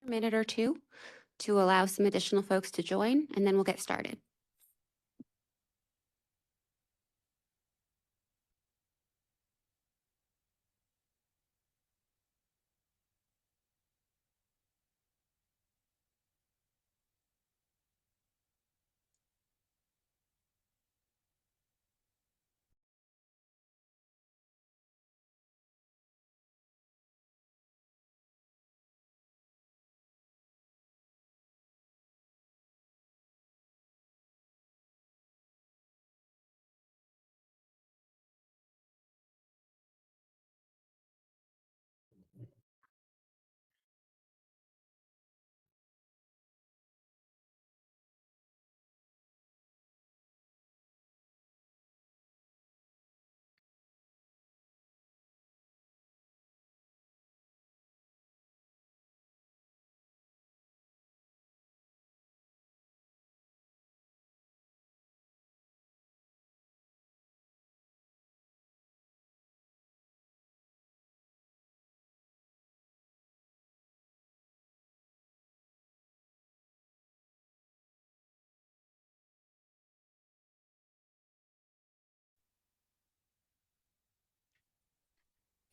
A minute or two to allow some additional folks to join, and then we'll get started.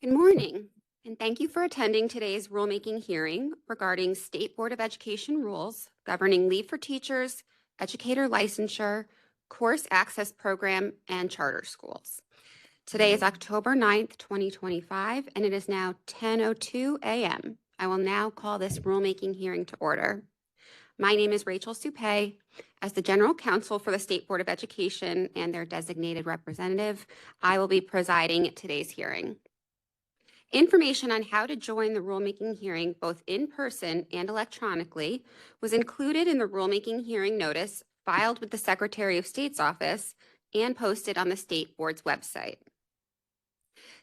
Good morning, and thank you for attending today's rulemaking hearing regarding State Board of Education rules governing leave for teachers, educator licensure, course access program, and charter schools. Today is October 9th, 2025, and it is now 10:02 a.m. I will now call this rulemaking hearing to order. My name is Rachel Supay. As the General Counsel for the State Board of Education and their designated representative, I will be presiding at today's hearing. Information on how to join the rulemaking hearing, both in person and electronically, was included in the rulemaking hearing notice filed with the Secretary of State's office and posted on the State Board's website.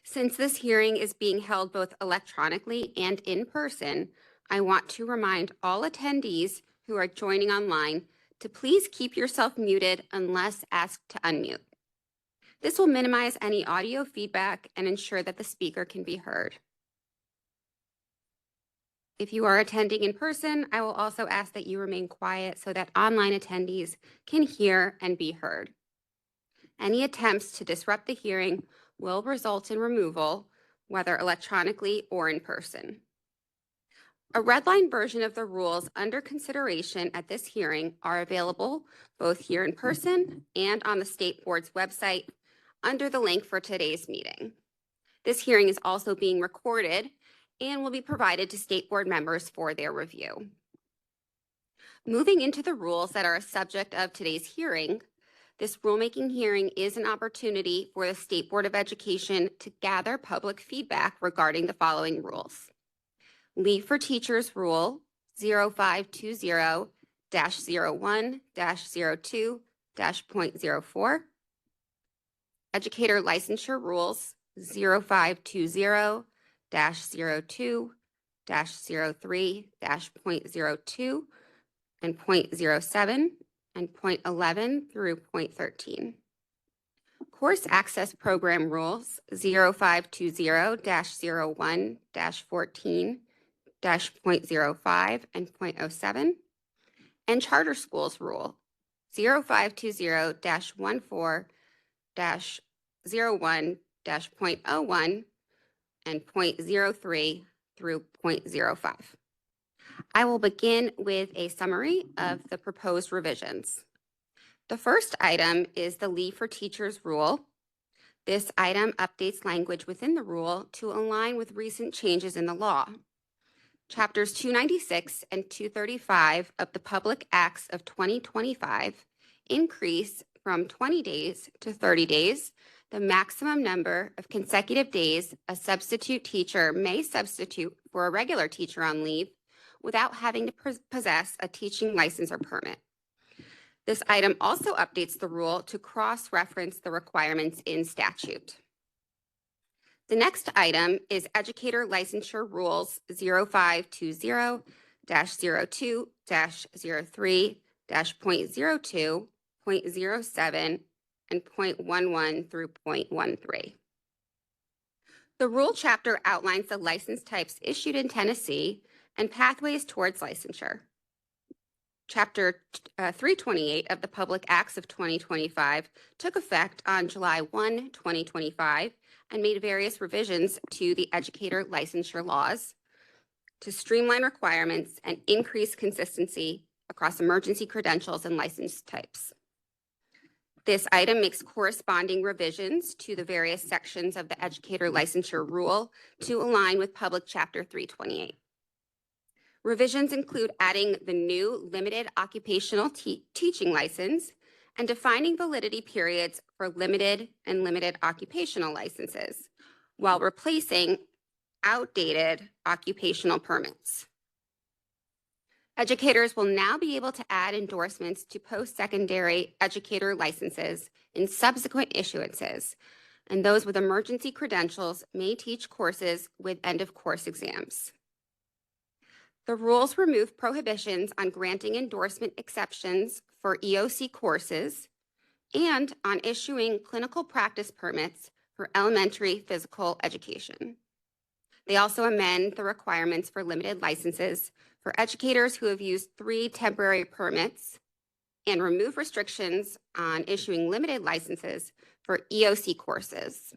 Since this hearing is being held both electronically and in person, I want to remind all attendees who are joining online to please keep yourself muted unless asked to unmute. This will minimize any audio feedback and ensure that the speaker can be heard. If you are attending in person, I will also ask that you remain quiet so that online attendees can hear and be heard. Any attempts to disrupt the hearing will result in removal, whether electronically or in person. A redline version of the rules under consideration at this hearing are available both here in person and on the State Board's website under the link for today's meeting. This hearing is also being recorded and will be provided to State Board members for their review. Moving into the rules that are a subject of today's hearing, this rulemaking hearing is an opportunity for the State Board of Education to gather public feedback regarding the following rules. Leave for Teachers Rule 0520-01-02-.04, Educator Licensure Rules 0520-02-03-.02 and .07 and .11 through .13. Course Access Program Rules 0520-01-14, .05 and .07, and Charter Schools Rule 0520-14-01-.01 and .03 through .05. I will begin with a summary of the proposed revisions. The first item is the Leave for Teachers Rule. This item updates language within the rule to align with recent changes in the law. Chapters 296 and 235 of the Public Acts of 2025 increase from 20 days to 30 days the maximum number of consecutive days a substitute teacher may substitute for a regular teacher on leave without having to possess a teaching license or permit. This item also updates the rule to cross-reference the requirements in statute. The next item is Educator Licensure Rules 0520-02-03, .02, .07, and .11 through .13. The rule chapter outlines the license types issued in Tennessee and pathways towards licensure. Chapter 328 of the Public Acts of 2025 took effect on July 1, 2025, and made various revisions to the educator licensure laws to streamline requirements and increase consistency across emergency credentials and license types. This item makes corresponding revisions to the various sections of the educator licensure rule to align with Public Chapter 328. Revisions include adding the new limited occupational teaching license and defining validity periods for limited and limited occupational licenses, while replacing outdated occupational permits. Educators will now be able to add endorsements to post-secondary educator licenses in subsequent issuances, and those with emergency credentials may teach courses with end-of-course exams. The rules remove prohibitions on granting endorsement exceptions for EOC courses and on issuing clinical practice permits for elementary physical education. They also amend the requirements for limited licenses for educators who have used 3 temporary permits and remove restrictions on issuing limited licenses for EOC courses.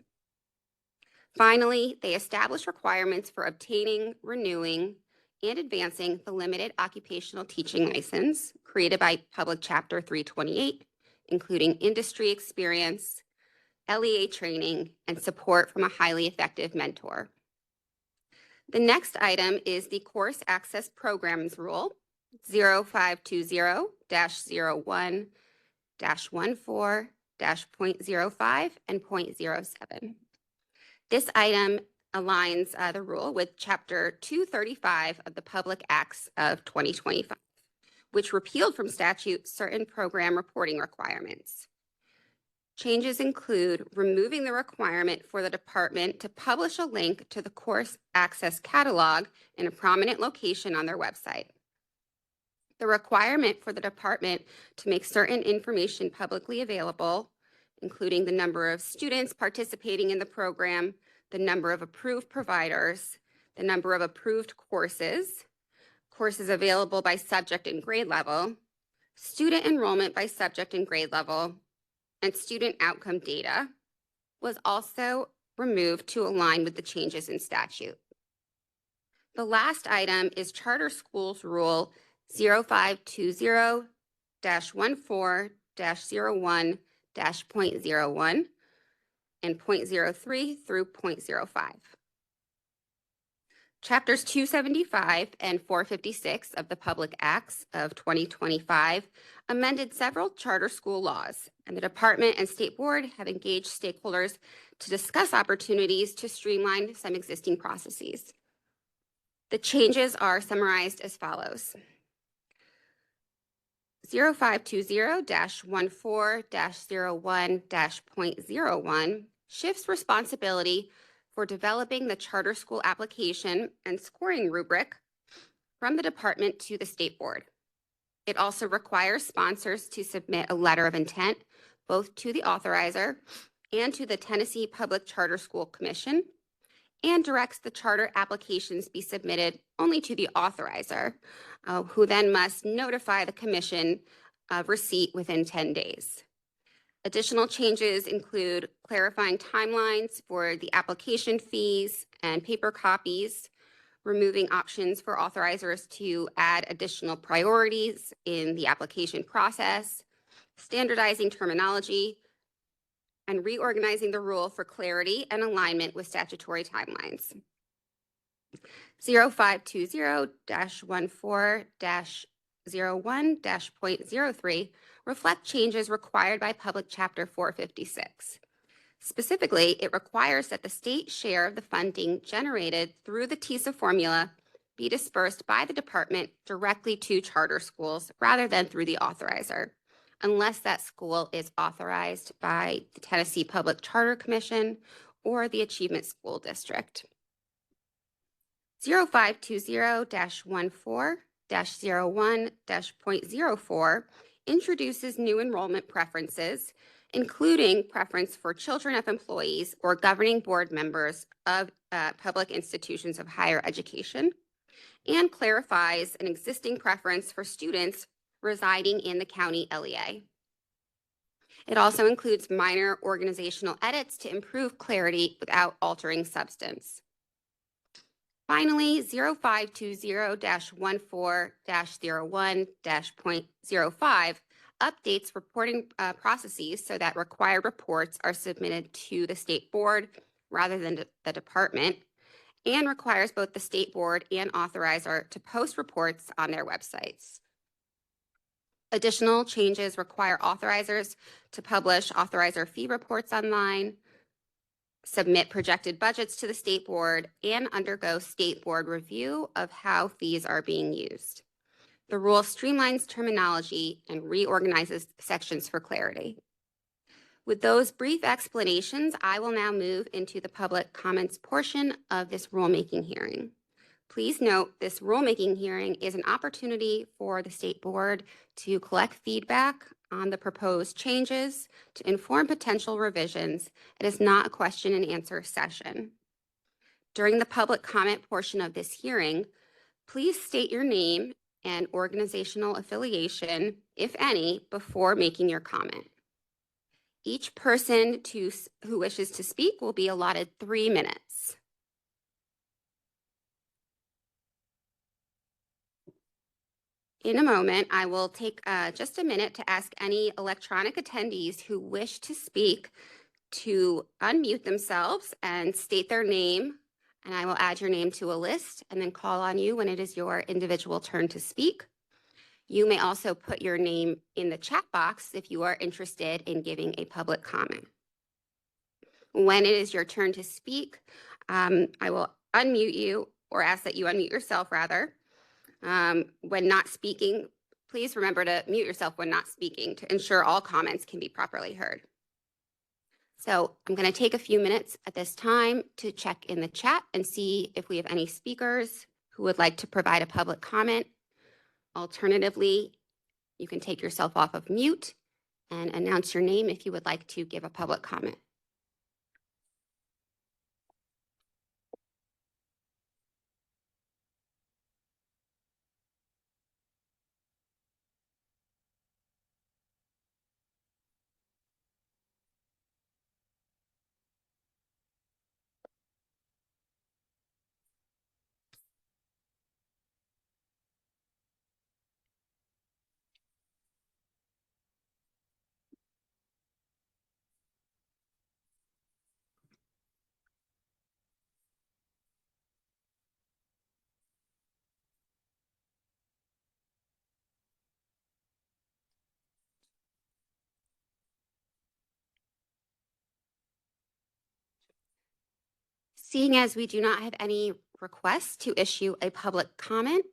Finally, they establish requirements for obtaining, renewing, and advancing the limited occupational teaching license created by Public Chapter 328, including industry experience, LEA training, and support from a highly effective mentor. The next item is the Course Access Programs Rule 0520-01-14-.05 and .07. This item aligns the rule with Chapter 235 of the Public Acts of 2025, which repealed from statute certain program reporting requirements. Changes include removing the requirement for the department to publish a link to the course access catalog in a prominent location on their website. The requirement for the department to make certain information publicly available, including the number of students participating in the program, the number of approved providers, the number of approved courses, courses available by subject and grade level, student enrollment by subject and grade level, and student outcome data, was also removed to align with the changes in statute. The last item is Charter Schools Rule 0520-14-01-.01 and .03 through .05. Chapters 275 and 456 of the Public Acts of 2025 amended several charter school laws, and the department and state board have engaged stakeholders to discuss opportunities to streamline some existing processes. The changes are summarized as follows. 0520-14-01-.01 shifts responsibility for developing the charter school application and scoring rubric from the department to the state board. It also requires sponsors to submit a letter of intent both to the authorizer and to the Tennessee Public Charter School Commission, and directs the charter applications be submitted only to the authorizer, who then must notify the commission of receipt within 10 days. Additional changes include clarifying timelines for the application fees and paper copies, removing options for authorizers to add additional priorities in the application process, standardizing terminology, and reorganizing the rule for clarity and alignment with statutory timelines. 0520-14-01-.03 reflect changes required by Public Chapter 456. Specifically, it requires that the state share of the funding generated through the TISA formula be dispersed by the department directly to charter schools rather than through the authorizer, unless that school is authorized by the Tennessee Public Charter Commission or the Achievement School District. 0520-14-01-.04 introduces new enrollment preferences, including preference for children of employees or governing board members of public institutions of higher education, and clarifies an existing preference for students residing in the county LEA. It also includes minor organizational edits to improve clarity without altering substance. Finally, 0520-14-01-.05 updates reporting processes so that required reports are submitted to the state board rather than the department, and requires both the state board and authorizer to post reports on their websites. Additional changes require authorizers to publish authorizer fee reports online, submit projected budgets to the state board, and undergo state board review of how fees are being used. The rule streamlines terminology and reorganizes sections for clarity. With those brief explanations, I will now move into the public comments portion of this rulemaking hearing. Please note this rulemaking hearing is an opportunity for the state board to collect feedback on the proposed changes to inform potential revisions. It is not a question and answer session. During the public comment portion of this hearing, please state your name and organizational affiliation, if any, before making your comment. Each person who wishes to speak will be allotted 3 minutes. In a moment, I will take just a minute to ask any electronic attendees who wish to speak to unmute themselves and state their name, and I will add your name to a list and then call on you when it is your individual turn to speak. You may also put your name in the chat box if you are interested in giving a public comment. When it is your turn to speak, I will unmute you, or ask that you unmute yourself rather. When not speaking, please remember to mute yourself when not speaking to ensure all comments can be properly heard. So I'm going to take a few minutes at this time to check in the chat and see if we have any speakers who would like to provide a public comment. Alternatively, you can take yourself off of mute and announce your name if you would like to give a public comment. Seeing as we do not have any requests to issue a public comment,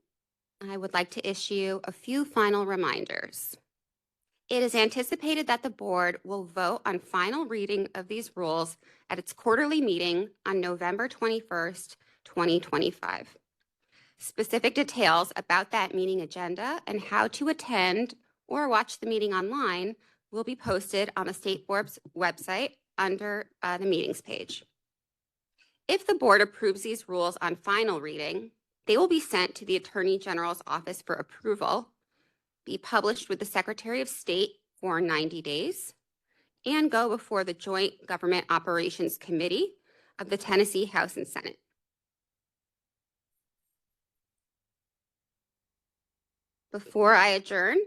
I would like to issue a few final reminders. It is anticipated that the board will vote on final reading of these rules at its quarterly meeting on November 21st, 2025. Specific details about that meeting agenda and how to attend or watch the meeting online will be posted on the State Board's website under the meetings page. If the board approves these rules on final reading, they will be sent to the Attorney General's office for approval, be published with the Secretary of State for 90 days, and go before the Joint Government Operations Committee of the Tennessee House and Senate. Before I adjourn,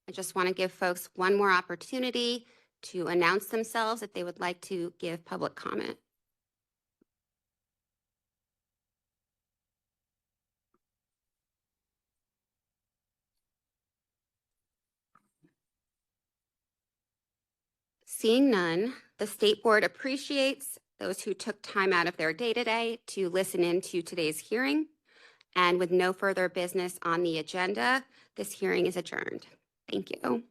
I just want to give folks one more opportunity to announce themselves if they would like to give public comment. Seeing none, the State Board appreciates those who took time out of their day-to-day to listen in to today's hearing. And with no further business on the agenda, this hearing is adjourned. Thank you.